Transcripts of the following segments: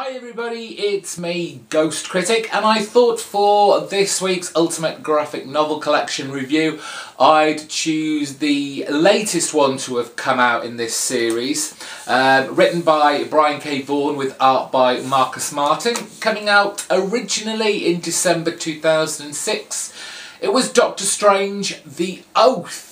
Hi everybody, it's me, GhostCritic, and I thought for this week's Ultimate Graphic Novel Collection review I'd choose the latest one to have come out in this series, written by Brian K Vaughan with art by Marcus Martin, coming out originally in December 2006. It was Doctor Strange: The Oath.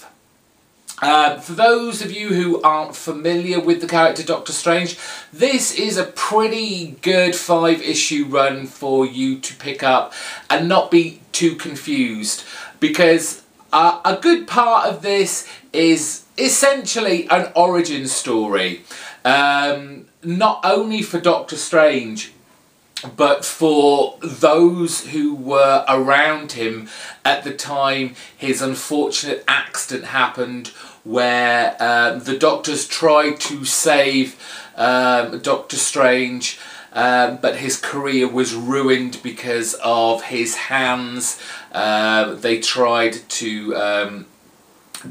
For those of you who aren't familiar with the character Doctor Strange, this is a pretty good 5-issue run for you to pick up and not be too confused, because a good part of this is essentially an origin story, not only for Doctor Strange but for those who were around him at the time his unfortunate accident happened, where the doctors tried to save Doctor Strange, but his career was ruined because of his hands. They tried to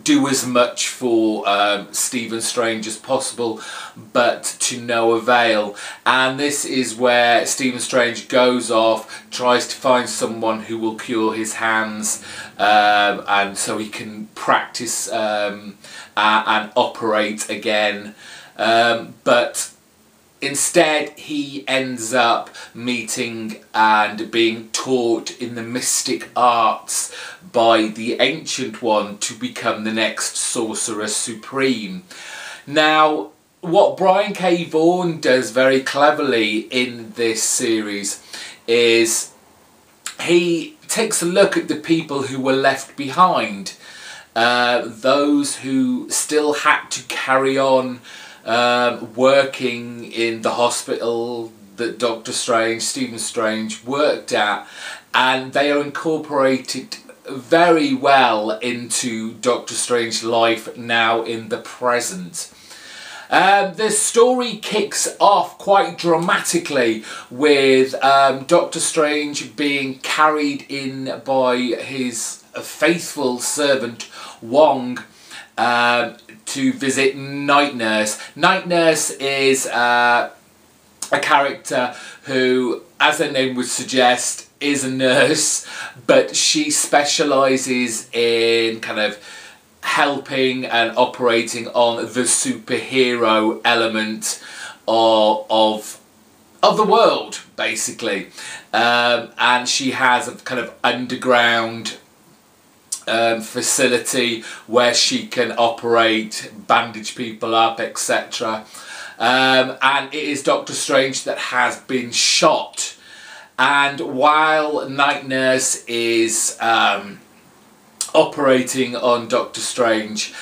do as much for Stephen Strange as possible, but to no avail. And this is where Stephen Strange goes off, tries to find someone who will cure his hands, and so he can practice and operate again. But instead he ends up meeting and being taught in the mystic arts by the Ancient One to become the next Sorcerer Supreme. Now, what Brian K Vaughan does very cleverly in this series is he takes a look at the people who were left behind, those who still had to carry on working in the hospital that Doctor Strange, Stephen Strange, worked at, and they are incorporated very well into Doctor Strange's life now in the present. The story kicks off quite dramatically with Doctor Strange being carried in by his faithful servant Wong to visit Night Nurse. Night Nurse is a character who, as her name would suggest, is a nurse, but she specialises in kind of helping and operating on the superhero element of the world, basically. And she has a kind of underground facility where she can operate, bandage people up, etc. And it is Doctor Strange that has been shot, and while Night Nurse is operating on Doctor Strange,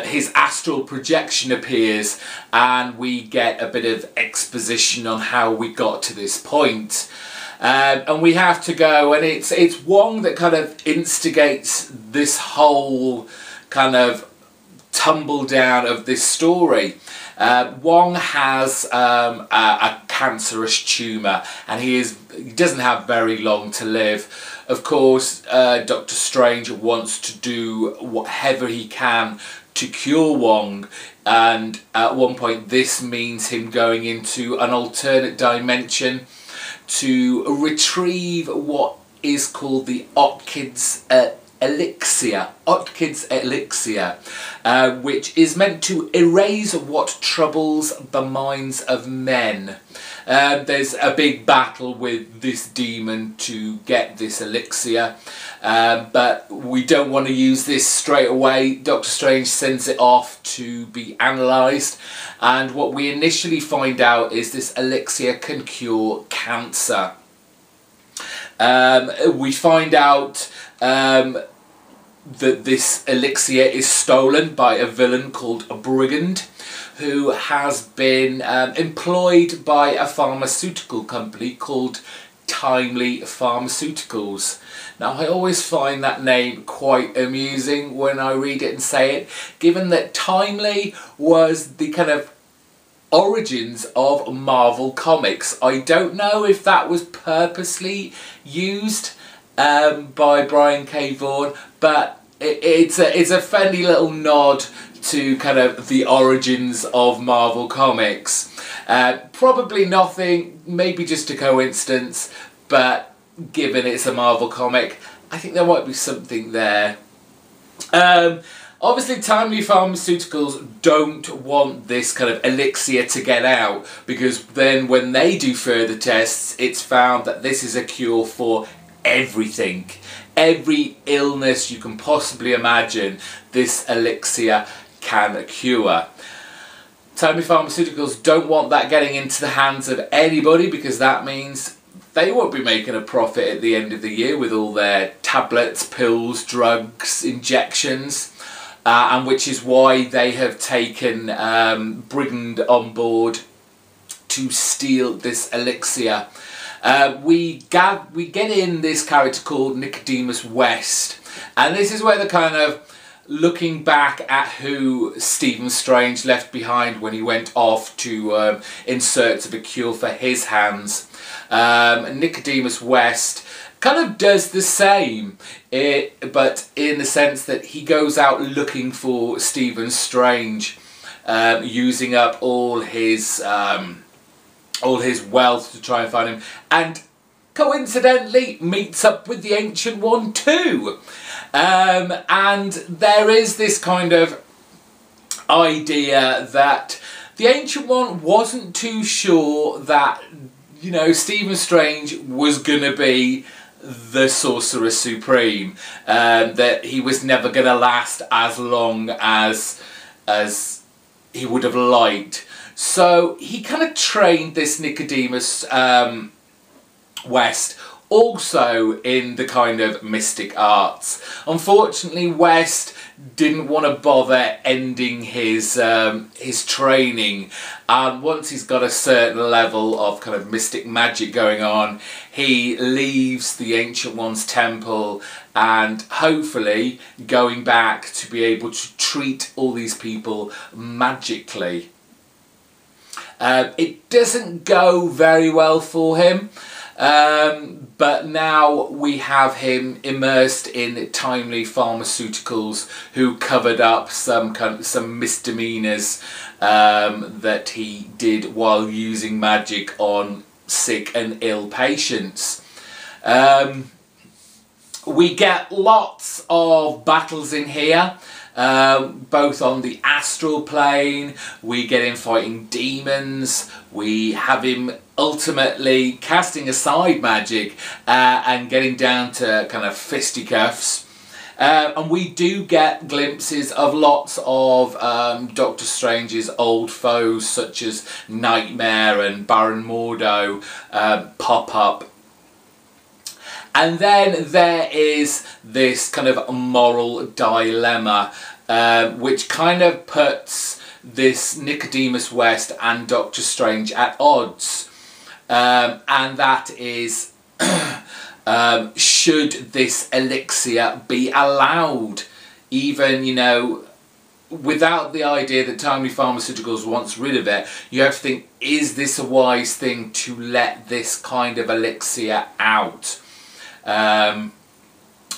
his astral projection appears, and we get a bit of exposition on how we got to this point. And we have to go, and it's Wong that kind of instigates this whole kind of tumble down of this story. Wong has a cancerous tumour, and he doesn't have very long to live. Of course, Doctor Strange wants to do whatever he can to cure Wong, and at one point this means him going into an alternate dimension to retrieve what is called the Otkid's elixir, which is meant to erase what troubles the minds of men. There's a big battle with this demon to get this elixir, but we don't want to use this straight away. Doctor Strange sends it off to be analysed, and what we initially find out is this elixir can cure cancer. We find out that this elixir is stolen by a villain called a Brigand, who has been employed by a pharmaceutical company called Timely Pharmaceuticals. Now, I always find that name quite amusing when I read it and say it, given that Timely was the kind of origins of Marvel Comics. I don't know if that was purposely used by Brian K Vaughan, but it's a funny little nod to kind of the origins of Marvel Comics. Probably nothing, maybe just a coincidence, but given it's a Marvel comic, I think there might be something there. Obviously, Timely Pharmaceuticals don't want this kind of elixir to get out, because then when they do further tests, it's found that this is a cure for everything. Every illness you can possibly imagine, this elixir can cure. Timely Pharmaceuticals don't want that getting into the hands of anybody, because that means they won't be making a profit at the end of the year with all their tablets, pills, drugs, injections. And which is why they have taken Brigand on board to steal this elixir. We get in this character called Nicodemus West, and this is where they're kind of looking back at who Stephen Strange left behind when he went off to in search of a cure for his hands. Nicodemus West kind of does the same, but in the sense that he goes out looking for Stephen Strange, using up all his wealth to try and find him, and coincidentally meets up with the Ancient One too. And there is this kind of idea that the Ancient One wasn't too sure that, you know, Stephen Strange was gonna be the Sorcerer Supreme, that he was never going to last as long as he would have liked. So he kind of trained this Nicodemus West also in the kind of mystic arts. Unfortunately, West didn't want to bother ending his training, and once he's got a certain level of kind of mystic magic going on, he leaves the Ancient One's temple and hopefully going back to be able to treat all these people magically. It doesn't go very well for him. But now we have him immersed in Timely Pharmaceuticals, who covered up some misdemeanors that he did while using magic on sick and ill patients. We get lots of battles in here, both on the astral plane. We get him fighting demons. We have him ultimately casting aside magic and getting down to kind of fisticuffs. And we do get glimpses of lots of Doctor Strange's old foes, such as Nightmare and Baron Mordo, pop up. And then there is this kind of moral dilemma, which kind of puts this Nicodemus West and Doctor Strange at odds. And that is, should this elixir be allowed? Even, you know, without the idea that Timely Pharmaceuticals wants rid of it, you have to think, is this a wise thing to let this kind of elixir out?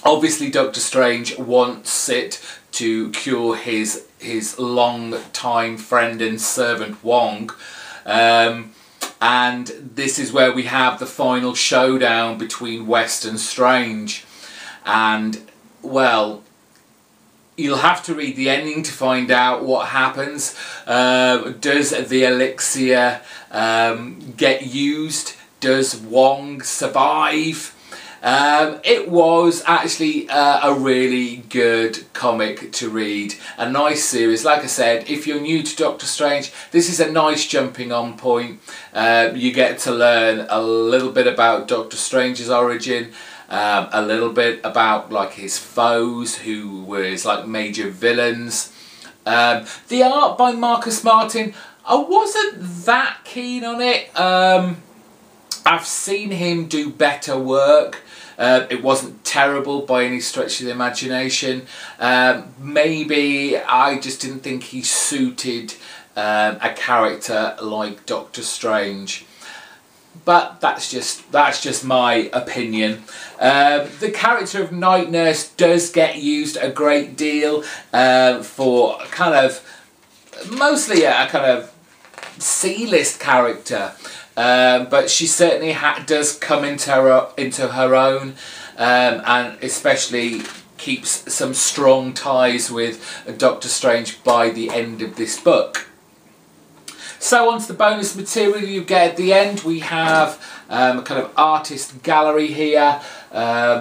Obviously Doctor Strange wants it to cure his long-time friend and servant Wong, and this is where we have the final showdown between West and Strange. And, well, you'll have to read the ending to find out what happens. Does the elixir get used? Does Wong survive? It was actually a really good comic to read, a nice series. Like I said, if you're new to Doctor Strange, this is a nice jumping on point. You get to learn a little bit about Doctor Strange's origin, a little bit about like his foes, who were his like major villains. The art by Marcus Martin, I wasn't that keen on it. I've seen him do better work. It wasn't terrible by any stretch of the imagination. Maybe I just didn't think he suited a character like Doctor Strange. But that's just my opinion. The character of Night Nurse does get used a great deal for kind of mostly a kind of C-list character, but she certainly does come into her own, and especially keeps some strong ties with Doctor Strange by the end of this book. So on to the bonus material you get at the end. We have a kind of artist gallery here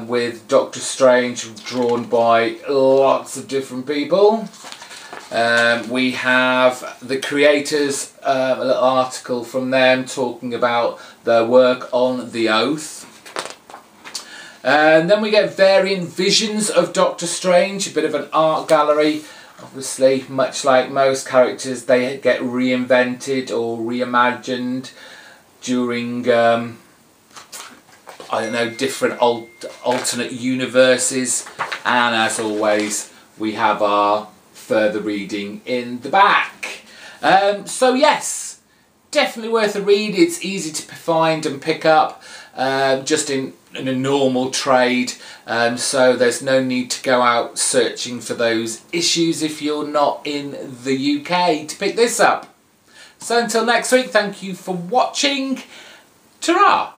with Doctor Strange drawn by lots of different people. We have the creators, a little article from them talking about their work on The Oath. And then we get varying visions of Doctor Strange, a bit of an art gallery. Obviously, much like most characters, they get reinvented or reimagined during, I don't know, different alternate universes. And as always, we have our further reading in the back. So yes, definitely worth a read. It's easy to find and pick up just in a normal trade, so there's no need to go out searching for those issues if you're not in the UK to pick this up. So until next week, thank you for watching. Ta-ra!